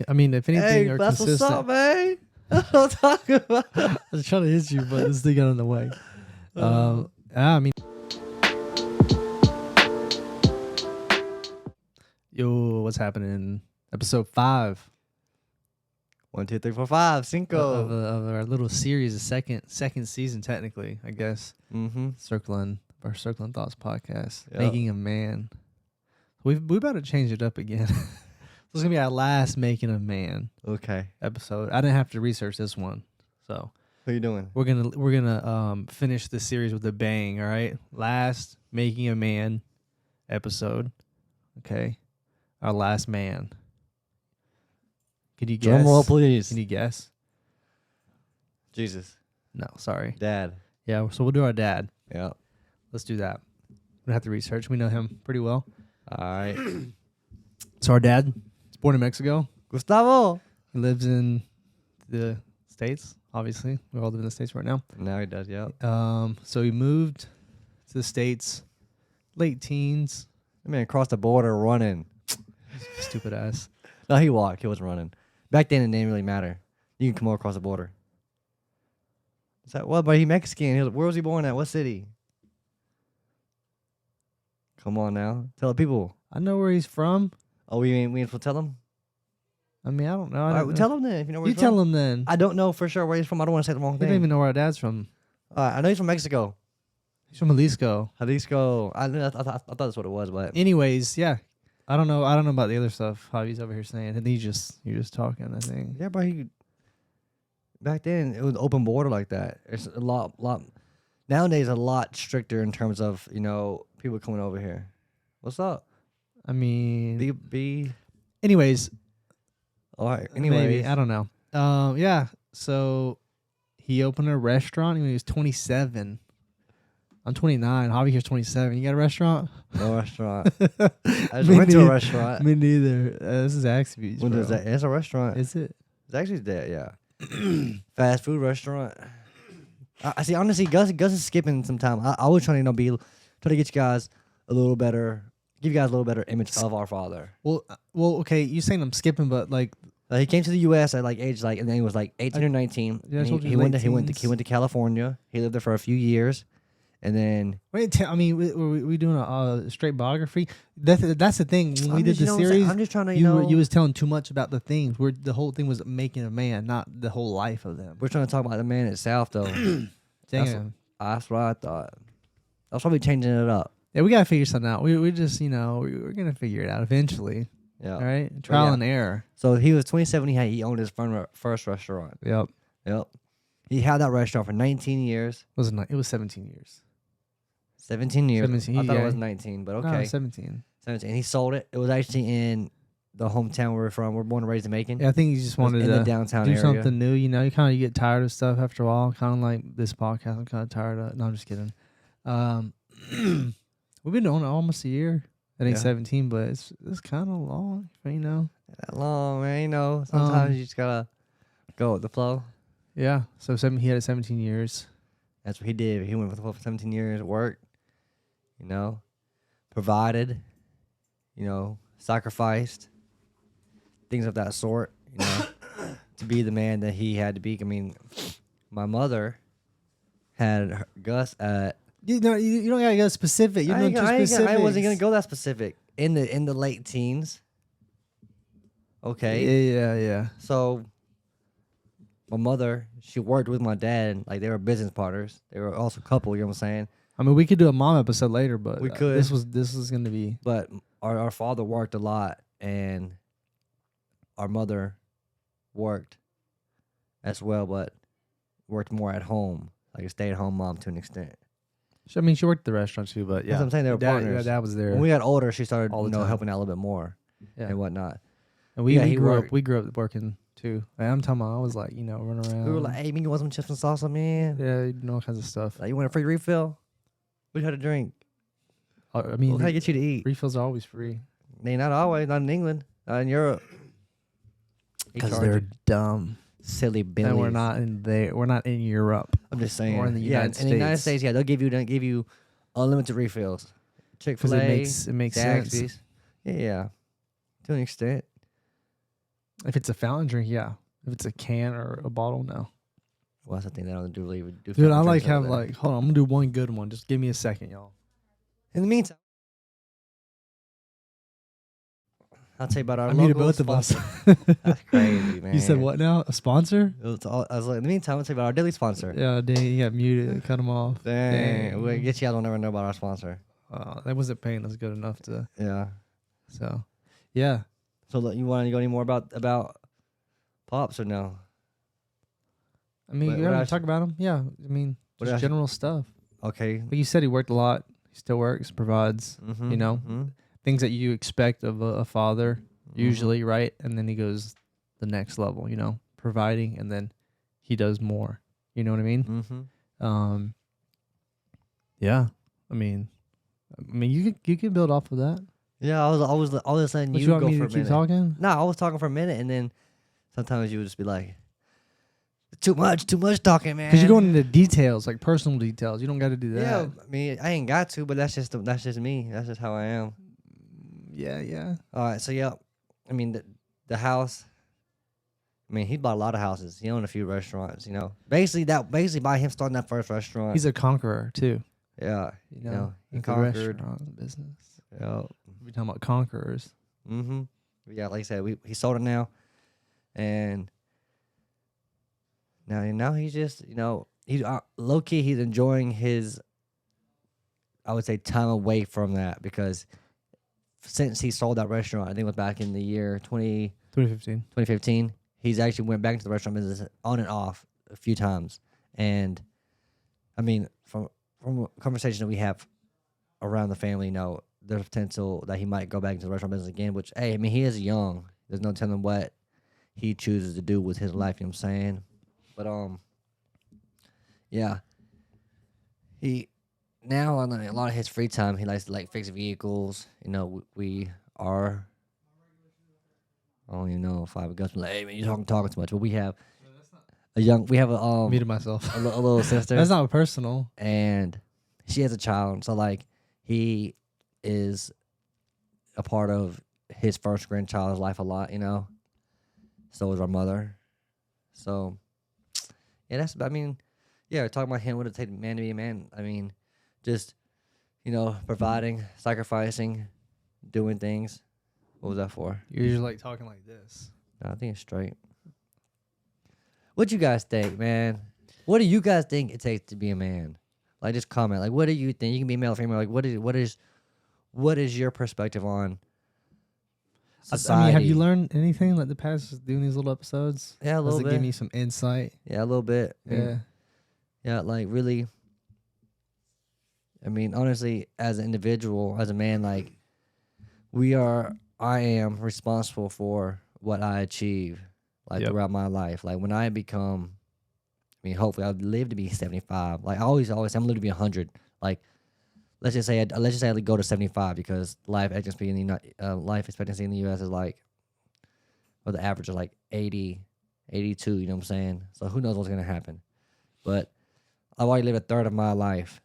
I mean, if anything, Hey, are that's consistent. what's up, man. That's what I'm talking about. I was trying to hit you, but this thing got in the way. I mean, yo, what's happening? Episode 5 1, 2, 3, 4, 5, of, cinco. of our little series, the second season, technically, I guess. Mm-hmm. Circling Thoughts podcast, Yep. Making a Man. We about to change it up again. This is gonna be our last Making a Man Okay. episode. I didn't have to research this one, so What are you doing? we're gonna finish the series with a bang. All right, last Making a Man episode. Okay, our last man. Can you guess? Drum roll, please. Can you guess? Jesus. No, sorry. Dad. Yeah, so we'll do our dad. Yeah. Let's do that. We don't have to research. We know him pretty well. All right. So our dad was born in Mexico. Gustavo. He lives in the States, obviously. We all live in the States right now. Now he does, yeah. So he moved to the States, late teens. That man crossed the border running. Stupid ass. No, he walked. He wasn't running. Back then, it didn't really matter. You can come over across the border. It's like, well, but he Mexican. Where was he born at? What city? Come on now. Tell the people. I know where he's from. Oh, we ain't supposed to tell them? I mean, I don't know. All right, well, tell them then if you know where You he's tell from. him then. I don't know for sure where he's from. I don't want to say the wrong You thing. don't even know where our dad's from. I know he's from Mexico. He's from Jalisco. Jalisco. I thought that's what it was, but Anyways, yeah. I don't know about the other stuff. Javi's over here saying, and you're just talking. I think. yeah, bro. Back then it was open border like that. It's a lot. Nowadays, a lot stricter in terms of people coming over here. What's up? I mean, B. anyways, All right. maybe Anyways, I don't know. Yeah. So he opened a restaurant when he was 27. I'm 29. Javi here's 27. You got a restaurant? no restaurant. I just Me went to a neither. restaurant. Me neither. This is Zaxby's. When bro. does that? It's a restaurant. Is it? It's actually there. Yeah. Fast food restaurant. I see. Honestly, Gus is skipping some time. I was trying to try to get you guys a little better, give you guys a little better image of our father. Well, okay. You saying I'm skipping, but like, He came to the U.S. at age and then he was like 18 or 19. Yeah, I And told you he went late to California. He lived there for a few years, and then wait. I mean, we doing a straight biography. That's the thing. When we I'm did just, the you know what I'm saying? series, I'm just trying to you was telling too much about the things. Where the whole thing was making a man, not the whole life of them. we're trying to talk about the man itself though. Damn. That's what I thought. That's probably changing it up. Yeah, we gotta figure something out. We just we're gonna figure it out eventually. Yeah. All right, trial yeah. and error. So he was 27. He owned his first restaurant. Yep. Yep. He had that restaurant for 19 years. It was 17 years. 17 years. 17, I thought yeah. it was 19, but No, okay. 17. 17. He sold it. It was actually in the hometown we're from. We're born and raised in Macon. Yeah, I think you just It was wanted in the to downtown do area. something new. You kind of get tired of stuff after a while. Kind of like this podcast. I'm kind of tired of. No, I'm just kidding. We've been doing it almost a year. I think Yeah. 17, but it's kind of long. That long, man. Sometimes you just gotta go with the flow. Yeah. So he had it 17 years. That's what he did. He went for 17 years, worked, provided, sacrificed, things of that sort, to be the man that he had to be. I mean, my mother had Gus at. You don't gotta go specific. You're doing too specific. I wasn't gonna go that specific in the late teens. Okay. Yeah. So my mother, she worked with my dad, like they were business partners. They were also a couple, you know what I'm saying? I mean, we could do a mom episode later, but We could. This was gonna be. But our father worked a lot, and our mother worked as well, but worked more at home, like a stay-at-home mom to an extent. I mean, she worked at the restaurant too, but yeah. That's what I'm saying, they were partners. Your dad was there. When we got older, she started, All the time. helping out a little bit more Yeah. and whatnot. And we he grew worked. up. We grew up working too. Like, I'm talking about. I was like, running around. We were like, "Hey, man, you want some chips and salsa, man? yeah, you know, all kinds of stuff. Like, you want a free refill? We had a drink. I mean, We'll try to get you to eat. refills are always free They not always, not in England, not in Europe. He because charged they're you. dumb. Silly Billies. And we're not in there. We're not in Europe. I'm just saying. Or in the United in the United States. States, yeah, they'll give you unlimited refills. Because Chick-fil-A, it makes sense. Zaxby's. Yeah, to an extent. If it's a fountain drink, yeah. If it's a can or a bottle, no. Well, that's the thing they don't do really do. Dude, fountain I like drinks over have there. like, hold on, I'm gonna do one good one. Just give me a second, y'all. In the meantime, I'll tell you about our I muted local both of us. sponsor. That's crazy, man. You said what now? A sponsor? I was like, in the meantime, I'll tell you about our daily sponsor. Yeah, dang, you got muted. Cut him off. Dang. I guess you guys will never know about our sponsor. That wasn't paying us good enough to. Yeah. So, yeah. So look, you want to go any more about Pops or no? I mean, What you want else? to talk about him? Yeah. I mean, What just else? general stuff. Okay. But you said he worked a lot. He still works, provides, Mm-hmm. you know, things that you expect of a father, usually, right? And then he goes the next level, you know, providing, and then he does more. You know what I mean? Mm-hmm. Yeah. I mean, you can build off of that. Yeah, I was all of a sudden But you you would want go me for to a keep minute. talking? No, I was talking for a minute, and then sometimes you would just be like, too much talking, man. Because you're going into details, like personal details. You don't got to do that. Yeah, I mean, I ain't got to, but that's just me. That's just how I am. Yeah. All right, so yeah, I mean the house. I mean, he bought a lot of houses. He owned a few restaurants. You know, basically by him starting that first restaurant. He's a conqueror too. yeah, You know, he with the conquered. restaurant business. Yeah. We're talking about conquerors. Mm-hmm. Yeah, like I said, he sold it now, and now he's just he's low key he's enjoying his, I would say, time away from that, because since he sold that restaurant, I think it was back in the year 2015. he's actually went back into the restaurant business on and off a few times, and I mean from a conversation that we have around the family, there's potential that he might go back into the restaurant business again, which, hey, I mean, he is young. There's no telling what he chooses to do with his life, you know what I'm saying? But, yeah. He, now, on a lot of his free time, he likes to, fix vehicles. You know, we are, I don't even know if I have a gun. Like, hey, man, you're talking too much. But we have Muted myself. a little sister. That's not personal. And she has a child. So, he is a part of his first grandchild's life a lot, So is our mother. So, yeah, talking about him, what it take a man to be a man. I mean, just, providing, sacrificing, doing things. What was that for? You're usually talking like this. No, I think it's straight. What you guys think, man? What do you guys think it takes to be a man? Just comment. What do you think? You can be male or female. What is your perspective on society? I mean, have you learned anything the past doing these little episodes? Yeah, a little Does it bit. give me some insight? Yeah, a little bit. Yeah. Yeah, really. I mean, honestly, as an individual, as a man, I am responsible for what I achieve, Yep. throughout my life. When I become, I mean, hopefully I'll live to be 75. I always say I'm gonna live to be 100. Let's just say I go to 75, because life expectancy in the U.S. is the average is 80, 82. You know what I'm saying? So who knows what's gonna happen? But I've already lived a third of my life,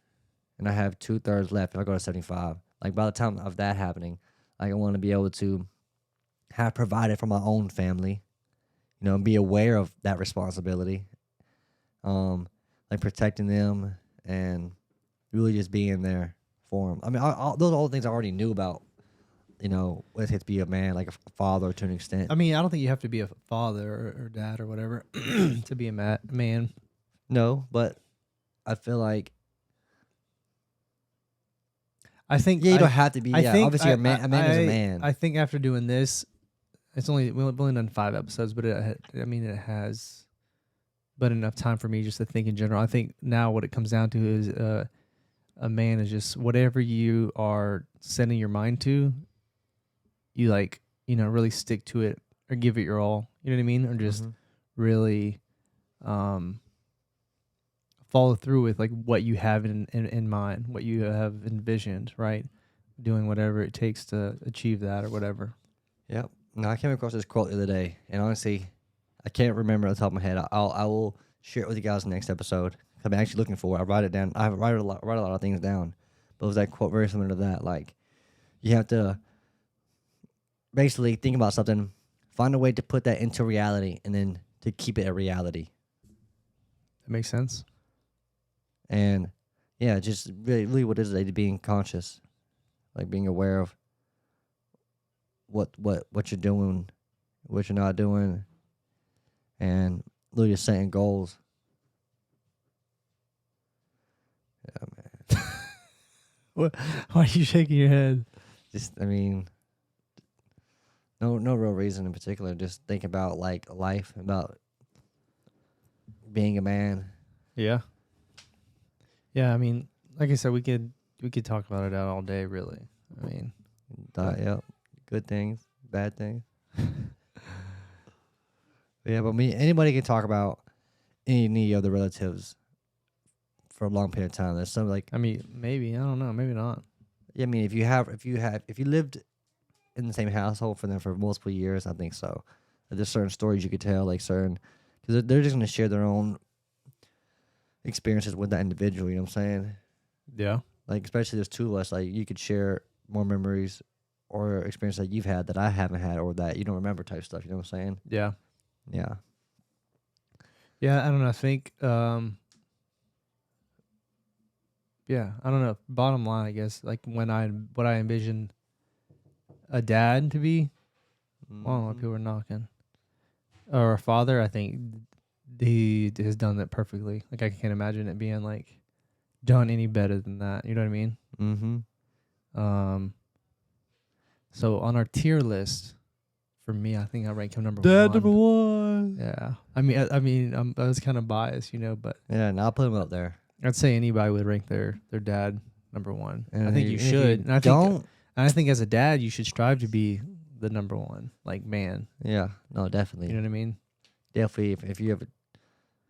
and I have 2/3 left if I go to 75. By the time of that happening, I want to be able to have provided for my own family, and be aware of that responsibility, protecting them and really just being there for them. I mean, those are all the things I already knew about, what it takes to be a man, a father to an extent. I mean, I don't think you have to be a father or dad or whatever to be a man. No, but I feel like I think you don't have to be. I think obviously a man is a man. I think after doing this, we've only done 5 episodes, but it has been enough time for me just to think in general. I think now what it comes down to is a man is just whatever you are setting your mind to, you really stick to it or give it your all. You know what I mean? Or just really follow through with what you have in mind, what you have envisioned, right? Doing whatever it takes to achieve that or whatever. Yep. No, I came across this quote the other day, and honestly, I can't remember off the top of my head. I will share it with you guys in the next episode. I'm actually looking for it. I write it down. I write a lot of things down. But it was that quote very similar to that. You have to basically think about something Find a way to put that into reality, and then to keep it a reality. That makes sense. And yeah, just really what is it? Being conscious, like being aware of what you're doing, what you're not doing, and literally just setting goals. Yeah, man. What? Why are you shaking your head? Just, I mean, no real reason in particular. Just think about like life, about being a man. Yeah. Yeah, I mean, like I said, we could talk about it out all day, really. I mean, Yep. Good things, bad things. Yeah, but anybody can talk about any of the relatives for a long period of time. There's some like, I mean, maybe, I don't know, maybe not. yeah, I mean, if you lived in the same household for them for multiple years, I think so. There's certain stories you could tell, like certain, because they're just gonna share their own experiences with that individual. You know what I'm saying? Yeah. Like, especially there's two of us. Like, you could share more memories or experiences that you've had that I haven't had, or that you don't remember, type stuff. You know what I'm saying? Yeah. Yeah. Yeah, I don't know. I think, yeah, I don't know. Bottom line, I guess, like what I envision a dad to be. I don't know why people are knocking. Or a father, I think he has done that perfectly. Like I can't imagine it being like done any better than that. You know what I mean? Mm-hmm. So on our tier list, for me, I think I rank him number Dad one. number one. Yeah, I mean, I was kind of biased, but Yeah, and I'll put him up there. I'd say anybody would rank their dad number one. And I think you if you should. And don't. I think as a dad, you should strive to be the number one, like man. Yeah, no, definitely. You know what I mean? Definitely, if you have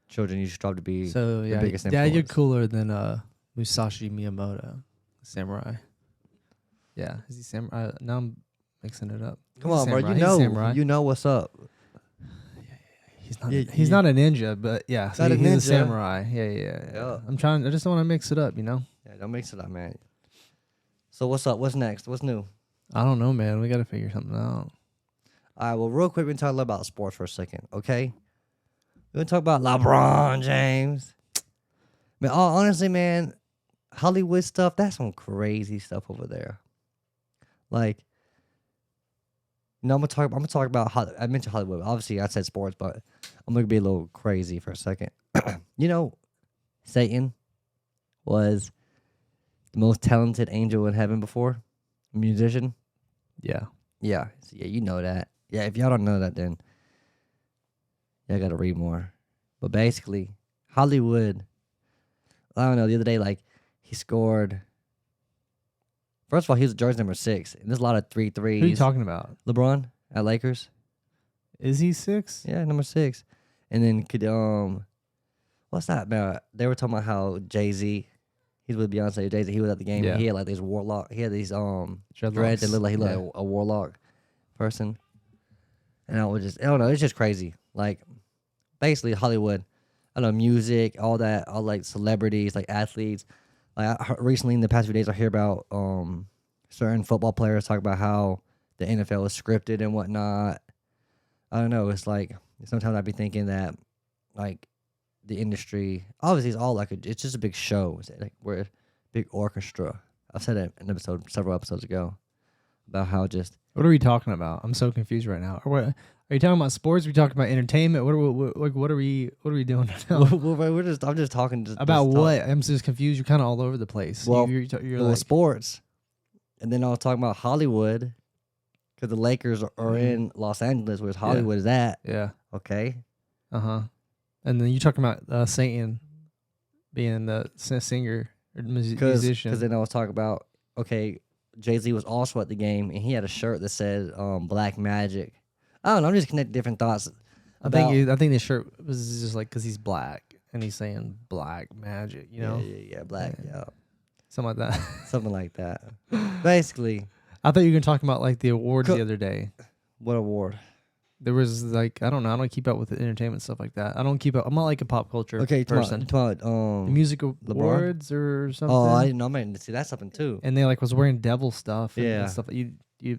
children, you should strive to be So yeah, biggest dad, you're influence. cooler than Musashi Miyamoto, samurai. Yeah, is he samurai? Now I'm mixing it up. Come He's a on, bro. samurai. You He's a know, samurai. you know what's up. He's not. Yeah, He's not a ninja, but yeah, so Not a he's a ninja. samurai. Yeah. Yeah. I'm trying. I just don't want to mix it up. Yeah, don't mix it up, man. So what's up? What's next? What's new? I don't know, man. We got to figure something out. All right, well, real quick, we're going to talk a little about sports for a second, okay? We're going to talk about LeBron James. Man, honestly, man, Hollywood stuff, that's some crazy stuff over there. Like, I'm going to talk about, I mentioned Hollywood. Obviously, I said sports, but I'm going to be a little crazy for a second. Satan was the most talented angel in heaven before, a musician. Yeah. Yeah, so yeah, you know that. Yeah, if y'all don't know that, then y'all gotta read more. But basically, Hollywood, I don't know, the other day, like, he scored. First of all, he was jersey number 6, and there's a lot of 3 threes. Who are you talking about? LeBron at Lakers. Is he 6? Yeah, number 6. And then what's that about? They were talking about how Jay-Z, he's with Beyonce. Jay-Z, he was at the game. Yeah. And he had like these warlock. He had these dreads Dreadlocks. that looked like he looked like a warlock person. And I don't know, it's just crazy. Like, basically Hollywood, I don't know, music, all that, all like celebrities, like athletes. Like recently in the past few days, I hear about certain football players talk about how the NFL is scripted and whatnot. I don't know. It's like sometimes I'd be thinking that like the industry, obviously, it's all like it's just a big show. It's like we're a big orchestra. I've said it in an episode several episodes ago about how just. What are we talking about? I'm so confused right now. Or what, are you talking about sports? Are we talking about entertainment? What are we doing right now? I'm just talking About just what? I'm just confused. You're kind of all over the place. Well, you're well, like sports, and then I was talking about Hollywood, because the Lakers are in Los Angeles, whereas Hollywood is at. yeah. Okay. And then you're talking about Satan being the singer or musician. Because then I was talking about, okay, Jay-Z was also at the game, and he had a shirt that said Black Magic. I don't know. I'm just connecting different thoughts. I think the shirt was just like because he's black and he's saying Black Magic, Yeah, black, yeah. Something like that. Something like that. Basically. I thought you were going to talk about like the awards the other day. What award? There was like I don't know. I don't keep up with the entertainment stuff like that. I don't keep up. I'm not like a pop culture Okay, person. talking The about music awards or something. Oh, I didn't know. I meant to see that's something too. And they like was wearing devil stuff. And, Yeah. and stuff. You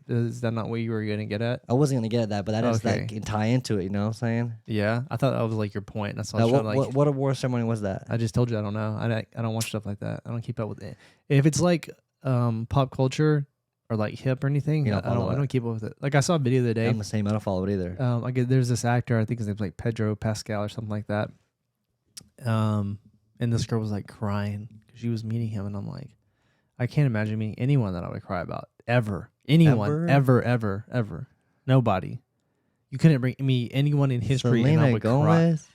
is that not what you were gonna get at? I wasn't gonna get at that, but that is Okay. that can tie into it. You know what I'm saying? Yeah, I thought that was like your point. That's what I was trying to like. What award ceremony was that? I just told you I don't know. I don't watch stuff like that. I don't keep up with it. If it's like pop culture or like hip or anything, You I don't follow don't it. keep up with it. Like I saw a video the other day. I'm the same. I don't follow it either. There's this actor, I think his name's like Pedro Pascal or something like that. And this girl was like crying because she was meeting him, and I'm like, I can't imagine meeting anyone that I would cry about ever. Anyone, ever. Nobody. You couldn't bring me anyone in history, and I Selena would cry. Gomez.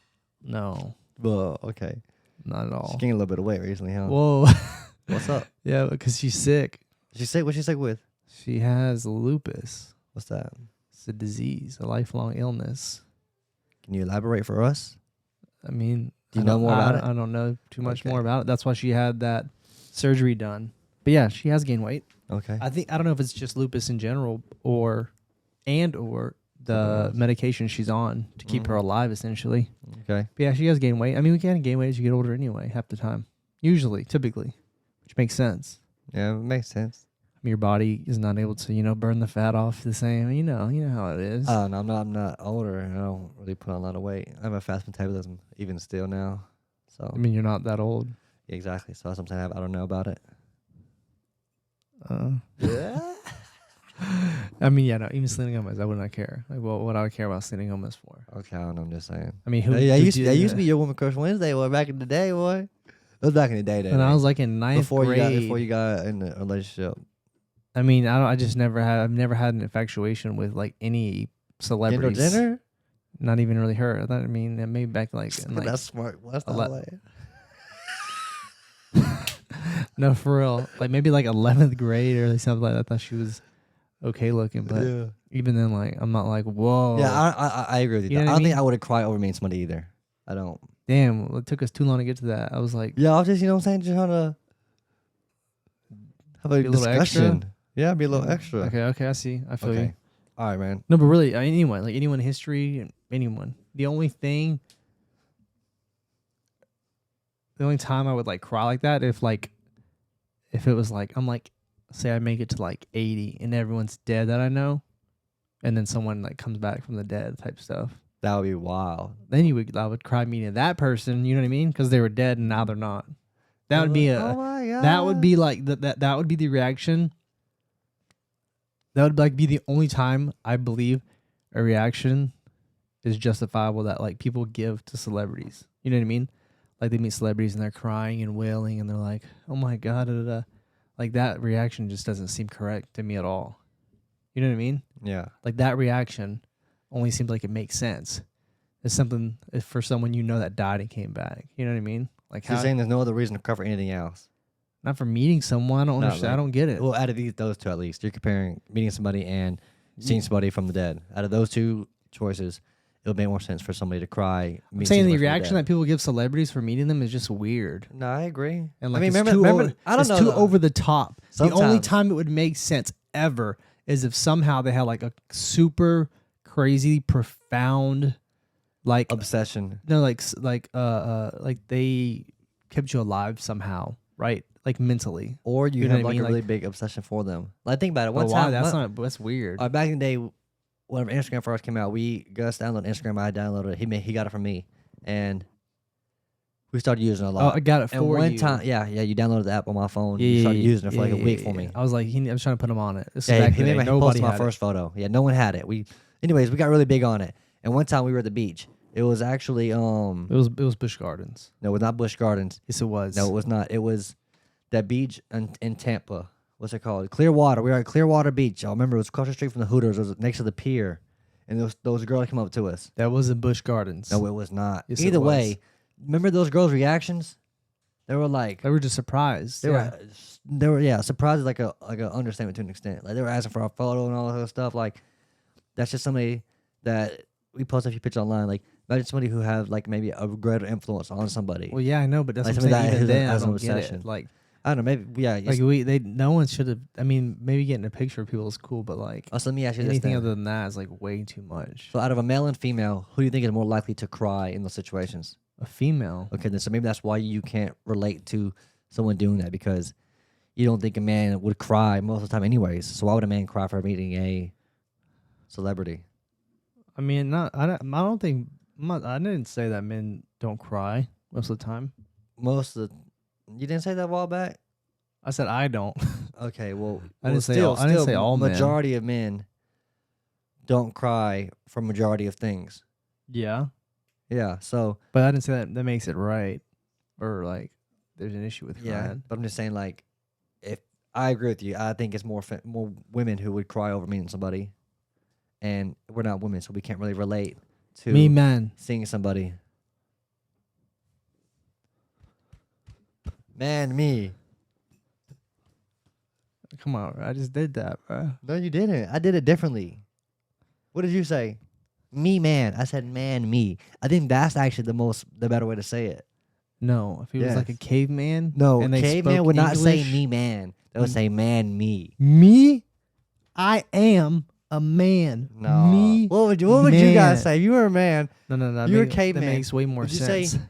No, Well, okay. not at all. She's gained a little bit of weight recently, huh? Whoa. What's up? Yeah, because she's sick. She sick? What's she sick with? She has lupus. What's that? It's a disease, a lifelong illness. Can you elaborate for us? I mean, Do you know more about it? I don't know too much Okay. more about it. That's why she had that surgery done. But yeah, she has gained weight. Okay. I don't know if it's just lupus in general or the Something else. medication she's on to keep her Mhm. alive, essentially. Okay. But yeah, she has gained weight. I mean, we can gain weight as you get older anyway, half the time. Usually, typically, which makes sense. Yeah, it makes sense. I mean, your body is not able to, burn the fat off the same. You know how it is. No, I'm not older. I don't really put on a lot of weight. I have a fast metabolism even still now. So I mean, you're not that old. yeah, exactly. So that's something I don't know about it. Yeah. I mean, yeah, no. Even Selena Gomez, I would not care. Like, what would I care about Selena Gomez for? Okay, I don't know. I'm just saying. I mean, who? That who used do- that used to be your Woman Crush Wednesday, boy. Back in the day, boy. It was back in the day. When I was like in ninth before grade. you got in a relationship. I mean, I've never had an infatuation with like any celebrities. Dinner? Not even really her. Maybe back like, in, like That's smart. Well, that's not ele- like no, for real. Like maybe like 11th grade or something like that. I thought she was okay looking, but yeah. even then, like I'm not like whoa. Yeah, I agree with you. You know I what I don't think mean? I would have cried over meeting somebody either. I don't. Damn, it took us too long to get to that. I was like, Yeah, I was just, you know what I'm saying, just trying to have a Be a little extra? discussion. Yeah, be a little extra. okay, I see. I feel you. Okay. All right, man. No, but really, anyone in history, anyone. The only time I would like cry like that if it was like I'm like, say I make it to like 80 and everyone's dead that I know, and then someone like comes back from the dead type stuff. That would be wild. Then I would cry meeting that person. You know what I mean? Because they were dead and now they're not. That would be Oh my God. that would be like that would be the reaction. That would like be the only time I believe a reaction is justifiable that like people give to celebrities. You know what I mean? Like they meet celebrities and they're crying and wailing and they're like, "Oh my God!" Da, da, da. Like that reaction just doesn't seem correct to me at all. You know what I mean? Yeah. Like that reaction only seems like it makes sense. It's something for someone that died and came back. You know what I mean? Like So you're how, saying there's no other reason to cover anything else? not for meeting someone. I don't Not understand. I like- don't get it. Well, out of those two at least, you're comparing meeting somebody and seeing somebody from the dead. Out of those two choices, it would make more sense for somebody to cry. I'm saying the reaction that people give celebrities for meeting them is just weird. No, I agree. And like I mean, it's remember, I don't it's know. too though. over the top. The only Sometimes. time it would make sense ever is if somehow they had like a super crazy, profound, like Obsession. no, like they kept you alive somehow, right? Like mentally. Or you, You know have what I like mean? a really Like- big obsession for them. Like think about it. But One why? time, That's weird. back in the day, whenever Instagram first came out, Gus downloaded Instagram. I downloaded it. He got it from me, and we started using it a Oh, lot. I got it and for one you. time, you downloaded the app on my phone. Yeah, you yeah, started yeah, using it for like a yeah, week yeah, for yeah. me. I was like, I was trying to put him on it. This is Yeah, back he in the made day. he Nobody posted my had first photo. Yeah, no one had it. Anyways, we got really big on it. And one time we were at the beach. It was actually it. It was Busch Gardens. no, it was not Busch Gardens. Yes, it was. No, it was not. It was that beach in Tampa. What's it called? Clearwater. We were at Clearwater Beach. I remember it was across the street from the Hooters. It was next to the pier. And those girls came up to us. That was in Busch Gardens. No, it was not. Yes, it Either was. way, remember those girls' reactions? They were like They were just surprised. they were surprised is like a understatement to an extent. Like they were asking for our photo and all that other stuff. Like that's just somebody that we post a few pictures online. Like imagine somebody who have like maybe a greater influence on somebody. Well, yeah, I know, but that's Like what I'm somebody saying. that Even then, I has an don't get obsession. it. Like, I don't know. Maybe Like no one should have. I mean, maybe getting a picture of people is cool, but like so let me ask you this anything then. other than that is like way too much. So out of a male and female, who do you think is more likely to cry in those situations? A female. Okay, then so maybe that's why you can't relate to someone doing that because you don't think a man would cry most of the time, anyways. So why would a man cry for meeting a celebrity? I mean, I don't think. I didn't say that men don't cry most of the time. You didn't say that a while back. I said I don't. Okay, well, I didn't say all men. Majority of men don't cry for majority of things. Yeah, Yeah, so but I didn't say that. That makes it right, or like there's an issue with yeah, crying. but I'm just saying like if I agree with you, I think it's more women who would cry over meeting somebody, and we're not women, so we can't really relate to Me, man. seeing somebody. Man, me. Come on, I just did that, bro. No, you didn't. I did it differently. What did you say? Me, man. I said man, me. I think that's actually the better way to say it. No, if he was like a Yes. caveman. No, and they caveman spoke would not say English- me, man. They would say man, me. Me, I am a man. No. Me. What would you guys man. say? If you were a man. No. You were That caveman. makes way more Would you say, sense.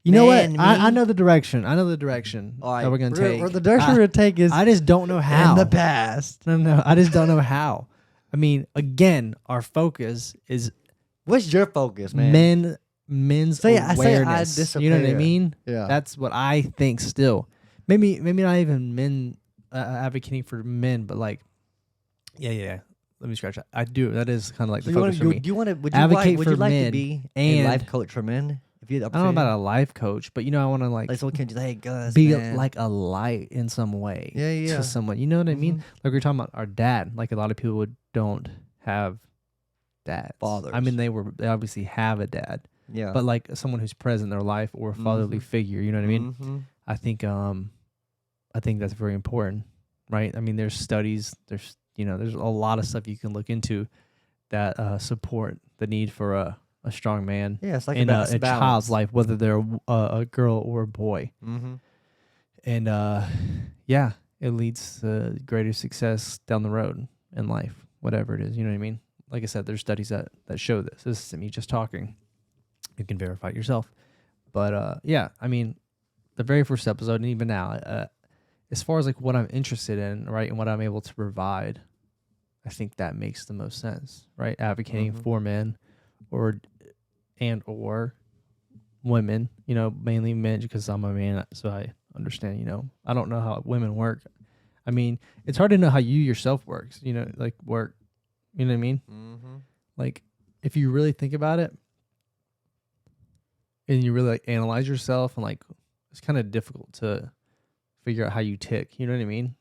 You know what? man, I me? know the direction. I know the direction All right, that we're gonna take. The direction we're gonna take is I just don't know how. in the past. No. I just don't know how. I mean, again, our focus is What's your focus, man? men's Say I awareness. You know what I disagree. mean? Yeah. That's what I think. Still, maybe not even men advocating for men, but like, yeah. Let me scratch that. I do. That is kind of like So the focus for me. do you want to? Would Advocate you for like to men be a and- life coach for men? If you had the I don't know opportunity? about a life coach, but I want to like Like, so can you hey Gus, be man. like a light in some way Yeah. to someone. You know what I mean? Mhm. Like we are talking about our dad. Like a lot of people don't have dads. Fathers. I mean, they obviously have a dad, Yeah. but like someone who's present in their life or a fatherly Mhm. figure. You know what I mean? Mhm. I think that's very important, right? I mean, there's studies, there's a lot of stuff you can look into that support the need for a strong man Yeah, it's like in about a child's life, whether they're a girl or a boy. Mm-hmm. And yeah, it leads to greater success down the road in life, whatever it is. You know what I mean? Like I said, there's studies that show this. This isn't me just talking. You can verify it yourself. But yeah, I mean, the very first episode, and even now, as far as like what I'm interested in, right, and what I'm able to provide, I think that makes the most sense, right? Advocating Mhm. for men, or women, mainly men, because I'm a man, so I understand. I don't know how women work. I mean, it's hard to know how you yourself works. Like work. You know what I mean? Mm-hmm. Like, if you really think about it, and you really like analyze yourself, and like, it's kind of difficult to figure out how you tick. You know what I mean?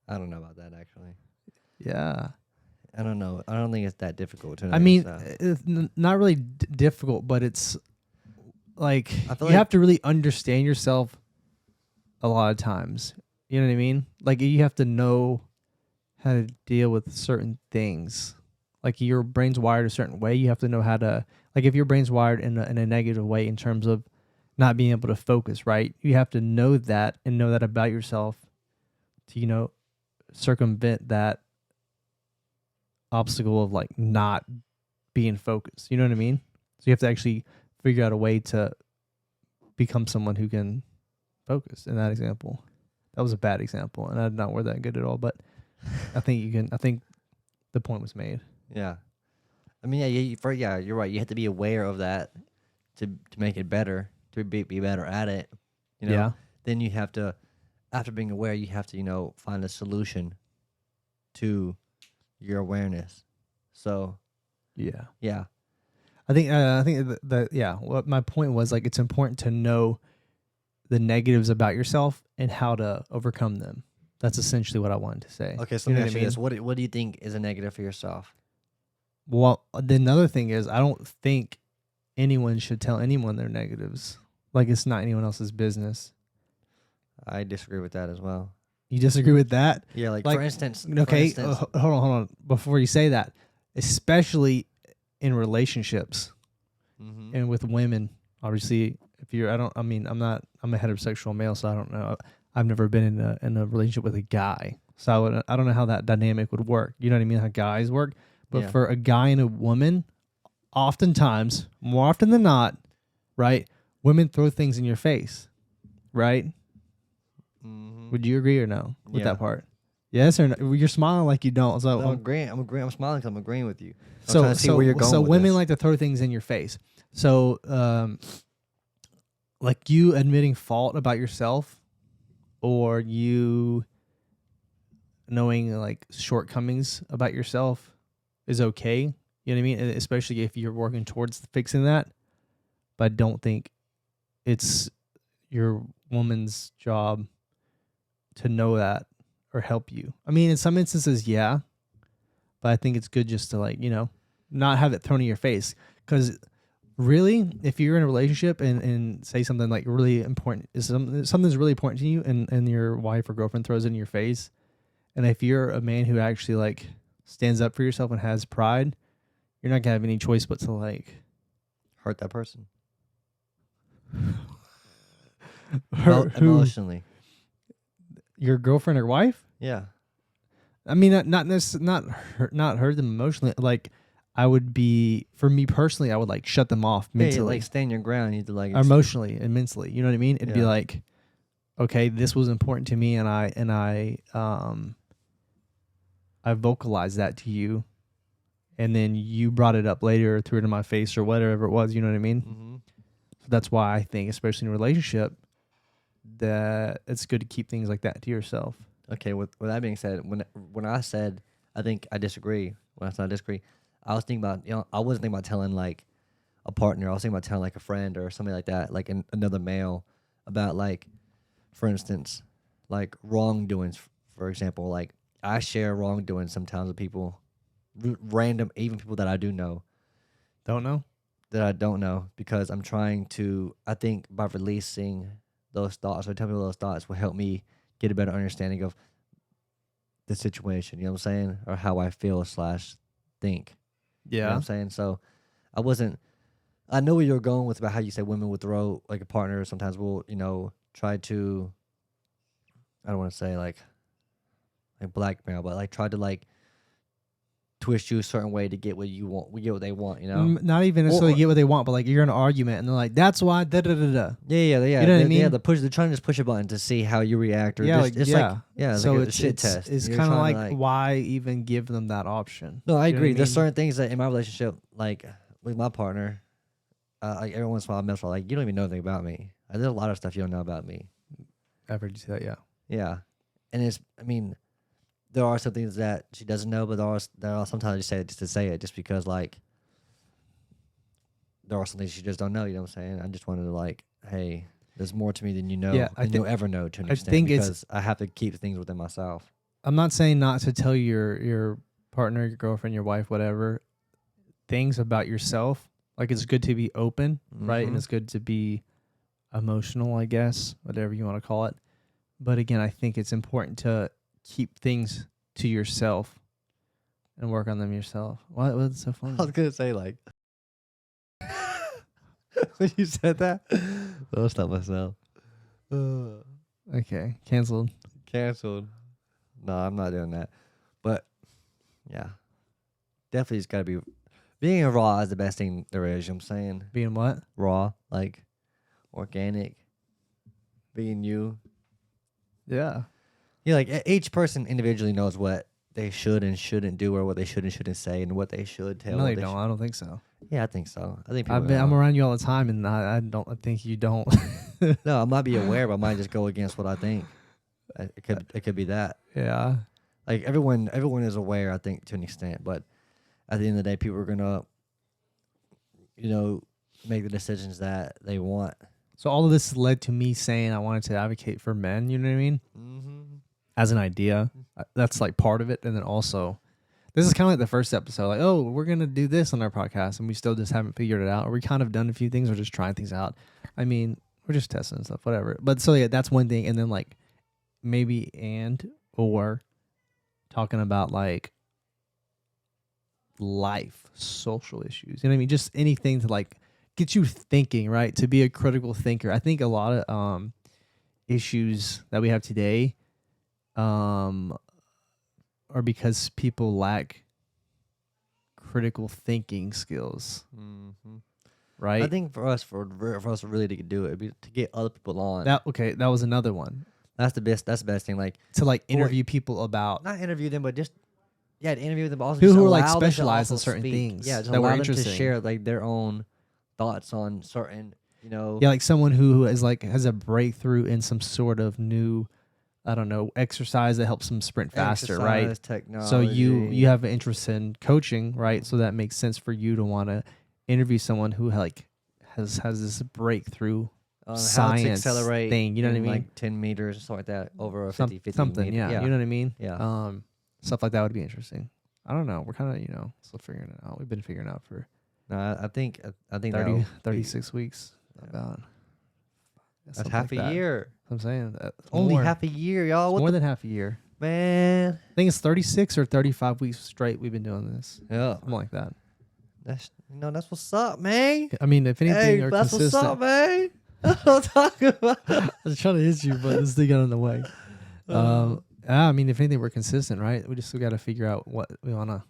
I don't know about that actually. Yeah. I don't know. I don't think it's that difficult to know I mean, yourself. it's not really difficult, but it's like I feel you like- have to really understand yourself a lot of times. You know what I mean? Like, you have to know how to deal with certain things. Like, your brain's wired a certain way. You have to know how to, like, if your brain's wired in a negative way in terms of not being able to focus, right? You have to know that and know that about yourself to, circumvent that obstacle of like not being focused. You know what I mean? So you have to actually figure out a way to become someone who can focus. In that example, that was a bad example, and I did not word that good at all. But I think the point was made. Yeah. I mean, you're right. You have to be aware of that to make it better, to be better at it. Yeah. Then you have to, after being aware, you have to, find a solution to your awareness. So, Yeah. yeah. I think that yeah. What my point was, like, it's important to know the negatives about yourself and how to overcome them. That's essentially what I wanted to say. Okay, so You let know me ask what I you this. mean? What do you think is a negative for yourself? Well, the another thing is, I don't think anyone should tell anyone their negatives. Like, it's not anyone else's business. I disagree with that as well. You disagree with that? Yeah, like Like, for instance. Okay, hold on. Before you say that, especially in relationships Mhm. and with women, Obviously, if you're, I mean, I'm a heterosexual male, so I don't know. I've never been in a relationship with a guy, so I don't know how that dynamic would work. You know what I mean? How guys work, but Yeah. for a guy and a woman, oftentimes, more often than not, right? Women throw things in your face, right? Mm-hmm. Would you agree or no with Yeah. that part? Yes or no? You're smiling like you don't. So No, I'm agreeing. I'm agreeing. I'm smiling because I'm agreeing with you. I'm so trying to see where you're going so with women this. like to throw things in your face. So like you admitting fault about yourself, or you knowing like shortcomings about yourself is okay. You know what I mean? Especially if you're working towards fixing that. But I don't think it's your woman's job to know that or help you. I mean, in some instances, yeah, but I think it's good just to like, not have it thrown in your face. Because really, if you're in a relationship and say something like really important, something's really important to you, and your wife or girlfriend throws it in your face, and if you're a man who actually like stands up for yourself and has pride, you're not gonna have any choice but to like Hurt that person. hurt who, Emotionally. your girlfriend or wife. Yeah. I mean, not hurt them emotionally. Like, I would be, for me personally, I would like shut them off Yeah, mentally, you like stand your ground. You need to like emotionally, and mentally. You know what I mean? It'd be Yeah. like, okay, this was important to me, and I vocalized that to you, and then you brought it up later, or threw it in my face, or whatever it was. You know what I mean? Mm-hmm. So that's why I think, especially in a relationship, that it's good to keep things like that to yourself. Okay. With that being said, when I said I think I disagree. When I said I disagree, I was thinking about I wasn't thinking about telling like a partner. I was thinking about telling like a friend or something like that, like another male, about like, for instance, like wrongdoings. For example, like I share wrongdoings sometimes with people, random, even people that I do know, Don't know? that I don't know, because I'm trying to. I think by releasing those thoughts or telling people those thoughts will help me get a better understanding of the situation. You know what I'm saying, or how I feel / think. You know what Yeah. I'm saying? So I know where you're going with about how you say women would throw like a partner. Sometimes will, try to, I don't want to say like blackmail, but like try to like twist you a certain way to get what you want. We get what they want, Not even necessarily Or- get what they want, but like you're in an argument and they're like, "That's why." Da da da da. Yeah. You know what I mean? Yeah, they're trying to just push a button to see how you react, or Yeah, just, like, it's yeah. like it's So like a shit test. It's You're kind of trying like, to, why even give them that option? No, I You know what agree. There's mean? certain things that in my relationship, like with my partner, like every once in a while I mess with, like, you don't even know anything about me. There's a lot of stuff you don't know about me. I've heard you say that. Yeah. Yeah, and there are some things that she doesn't know, but there are sometimes I just say it just to say it, just because like there are some things she just don't know. You know what I'm saying? I just wanted to like, hey, there's more to me than you know, Yeah, than you'll ever know to an I extent, think it's- because I have to keep things within myself. I'm not saying not to tell your partner, your girlfriend, your wife, whatever, things about yourself. Like, it's good to be open, right? And Mhm. it's good to be emotional, I guess, whatever you want to call it. But again, I think it's important to keep things to yourself and work on them yourself. What's so funny? I was gonna say like when you said that, I'll stop myself. Okay, canceled. Canceled. No, I'm not doing that. But yeah, definitely just gotta be being raw is the best thing there is. You know what I'm saying? Being what? Raw, like organic, being you. Yeah. Yeah, like each person individually knows what they should and shouldn't do, or what they should and shouldn't say, and what they should tell. No, what they they don't. I don't think so. Yeah, I think so. I think people I'm know. around you all the time, and I think you don't. No, I might be aware, but I might just go against what I think. It could be that. Yeah. Like everyone is aware, I think, to an extent, but at the end of the day, people are gonna, make the decisions that they want. So all of this led to me saying I wanted to advocate for men. You know what I mean? Mm-hmm. As an idea, that's like part of it, and then also, this is kind of like the first episode. Like, oh, we're gonna do this on our podcast, and we still just haven't figured it out. Or we kind of done a few things. We're just trying things out. I mean, we're just testing and stuff, whatever. But so yeah, that's one thing, and then like maybe or talking about like life, social issues. You know what I mean? Just anything to like gets you thinking, right? To be a critical thinker. I think a lot of issues that we have today are because people lack critical thinking skills, right? I think for us really to do it, it'd be to get other people on. That was another one. That's the best. That's the best thing. Like To like interview people about not interview them, but just to interview them. But also people just who are like allow them to specialized in also certain speak. things Yeah, just that were allow them to interesting. share like their own thoughts on certain, Yeah, like someone who is like has a breakthrough in some sort of new, I don't know, exercise that helps them sprint faster, right? exercise, technology. So you have an interest in coaching, right? So that makes sense for you to want to interview someone who like has this breakthrough how to science accelerate thing. You know what I in, mean? like 10 meters or something like that over a Some- 50 something, meter. yeah. You know what I mean? Yeah. Stuff like that would be interesting. I don't know. We're kind of still figuring it out. We've been figuring it out for No, I think 30, that'll be- 36 weeks. Yeah. About That's something half like a that. year. I'm saying that Only more, half a year, y'all. it's What more the than half a year. man? I think it's 36 or 35 weeks straight we've been doing this. Yeah, Something like that. that's what's up, man. I mean, if anything, Hey, are that's what's consistent. up, man. I'm talking about. I was trying to hit you, but this thing got in the way. I mean, if anything, we're consistent, right? We just still got to figure out what we want to,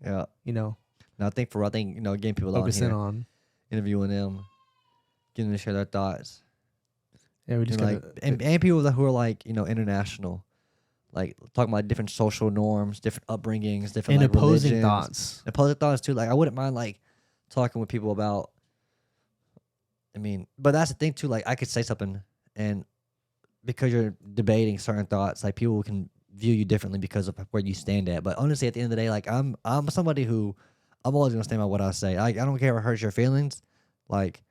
Yeah. you No, I think getting people focus on in here, on. interviewing them, getting them to share their thoughts, Yeah, we just and, got like and people who are like international, like talking about different social norms, different upbringings, different and like, opposing religions. thoughts. Opposing thoughts too. Like I wouldn't mind like talking with people about. I mean, but that's the thing too. Like I could say something, and because you're debating certain thoughts, like people can view you differently because of where you stand at. But honestly, at the end of the day, like I'm somebody who I'm always gonna stand by what I say. Like I don't care if it hurts your feelings. Like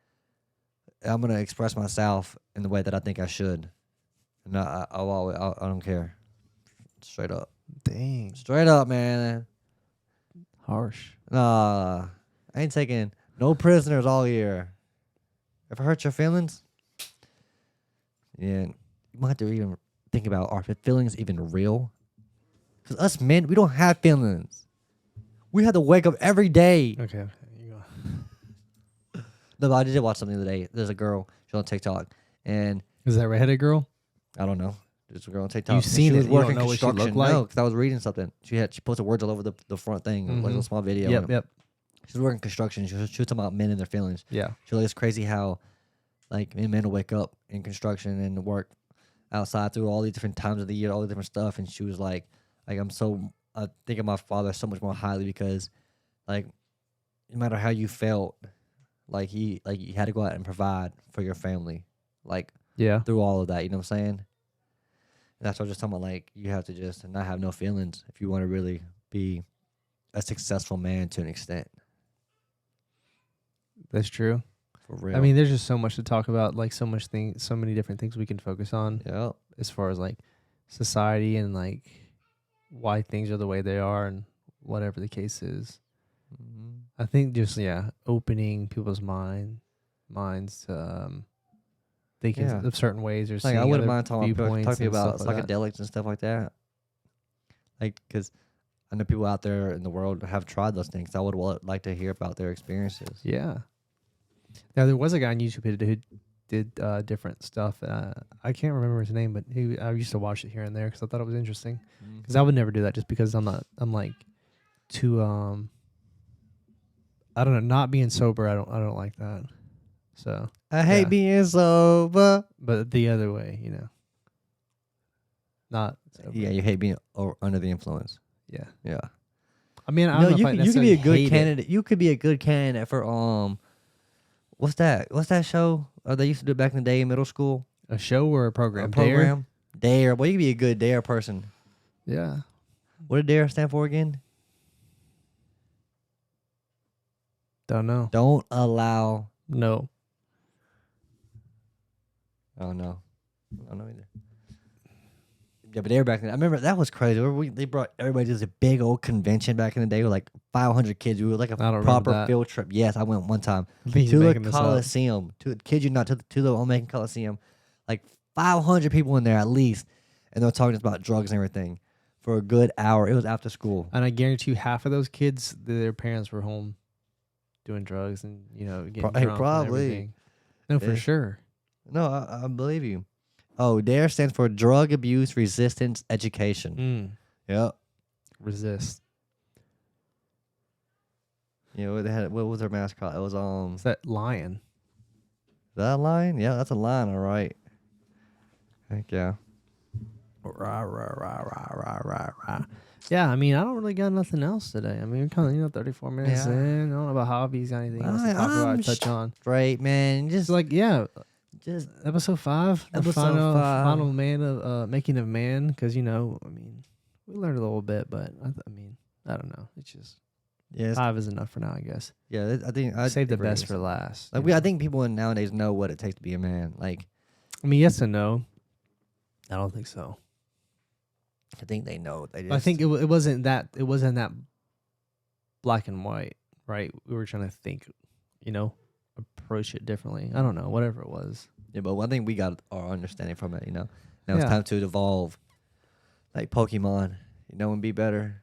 I'm gonna express myself in the way that I think I should, and I don't care. Straight up, Dang, straight up, man. harsh. Nah, I ain't taking no prisoners all year. If it hurts your feelings, yeah, you might have to even think about, are feelings even real? Because us men, we don't have feelings. We have to wake up every day. Okay, you go. No, but I did watch something the other day. There's a girl, she's on TikTok, and Is that redheaded girl? I don't know. There's a girl on TikTok. You've and seen she was it, you don't working know what she construction. looked like? No, because I was reading something. She posted words all over the front thing, like a Mhm. small video. Yep. She was working construction. She was talking about men and their feelings. Yeah. She was like, it's crazy how, like, men will wake up in construction and work outside through all these different times of the year, all the different stuff. And she was like I think of my father so much more highly because, like, no matter how you felt, like you had to go out and provide for your family, like Yeah. through all of that. You know what I'm saying? And that's what I was just talking about. Like, you have to just not have no feelings if you want to really be a successful man to an extent. That's true. For real. I mean, there's just so much to talk about, like so many different things we can focus on yeah. as far as like society and like why things are the way they are and whatever the case is. Mm-hmm. I think just opening people's minds to thinking Yeah. of certain ways or Like, seeing I wouldn't other mind talking viewpoints and about stuff like that. psychedelics and stuff like that. Like, because I know people out there in the world have tried those things. I would like to hear about their experiences. Yeah. Now there was a guy on YouTube who did different stuff. I can't remember his name, but I used to watch it here and there because I thought it was interesting. Because I would never do that just because I'm like too I don't know, not being sober. I don't like that. So, I hate Yeah. being sober. but the other way, not sober. Yeah, you hate being under the influence. Yeah. Yeah. I mean, I No, don't know you if I could be a necessarily good hate it. candidate. You could be a good candidate for what's that? What's that show? They used to do it back in the day in middle school. A show or a program? A program. Dare. Well, you could be a good dare person. Dare? Yeah. What did dare stand for again? Don't know. Don't allow. No. Oh no, I don't know either. Yeah, but they were back then. I remember that was crazy. They brought everybody to this big old convention back in the day with like 500 kids. We were like a I don't remember proper that. field trip. Yes, I went one time You're to the making this up. Coliseum. Kid you not, to the Old Macon Coliseum. Like 500 people in there at least, and they were talking about drugs and everything for a good hour. It was after school. And I guarantee you, half of those kids, their parents were home. doing drugs and getting Hey, drunk. And probably. everything. No, for Yeah. sure. No, I believe you. Oh, DARE stands for Drug Abuse Resistance Education. Yep. Resist. You know, they had what was their mascot? It was It's that lion. that a lion? Yeah, that's a lion, all right. Heck yeah. Rah, rah, rah, rah, rah, rah, rah. Yeah, I mean, I don't really got nothing else today. I mean, we're kind of 34 minutes Yeah. in. I don't know about hobbies, got anything else to talk about, I'm or touch on. Great, man. Just like Just episode 5, the Episode final 5. final man of making of man, because I mean, we learned a little bit, but I mean, I don't know. It's just yeah, 5 is enough for now, I guess. yeah. I think I Save the agree. best for last. Like you I know? think people nowadays know what it takes to be a man. Like I mean, yes and no. I don't think so. I think they know. They just, I think it wasn't that black and white, right? We were trying to think, approach it differently. I don't know, whatever it was. yeah, but one thing we got our understanding from it. Now it's Yeah. time to evolve. Like Pokemon, and be better.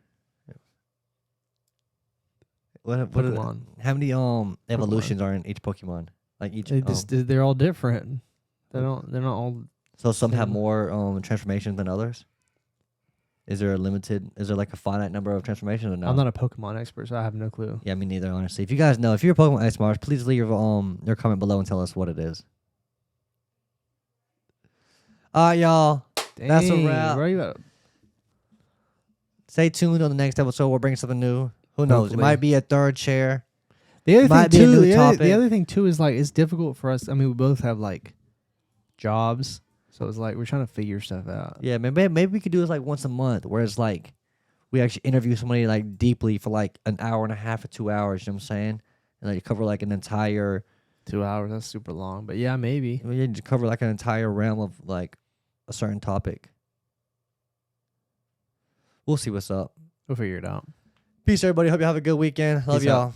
What Pokemon. how many evolutions are in each Pokemon? Like each They're all different. They're not all. so some have same. more transformations than others. Is there like a finite number of transformations or no? I'm not a Pokemon expert, so I have no clue. Yeah, me neither, honestly. If you guys know, if you're a Pokemon expert, please leave your comment below and tell us what it is. All right, y'all. That's a Dang, wrap. Where are you at? Stay tuned on the next episode. We'll bring something new. Who knows? Hopefully. It might be a third chair. The other Might thing be a too. new The topic. other thing too is like it's difficult for us. I mean, we both have like jobs, so it's like we're trying to figure stuff out. Yeah, maybe we could do this like once a month, where it's like we actually interview somebody like deeply for like an hour and a half or 2 hours. You know what I'm saying? And like cover like an entire. 2 hours. That's super long, but yeah, maybe. We just cover like an entire realm of like a certain topic. We'll see what's up. We'll figure it out. Peace, everybody. Hope you have a good weekend. Love Peace out. y'all.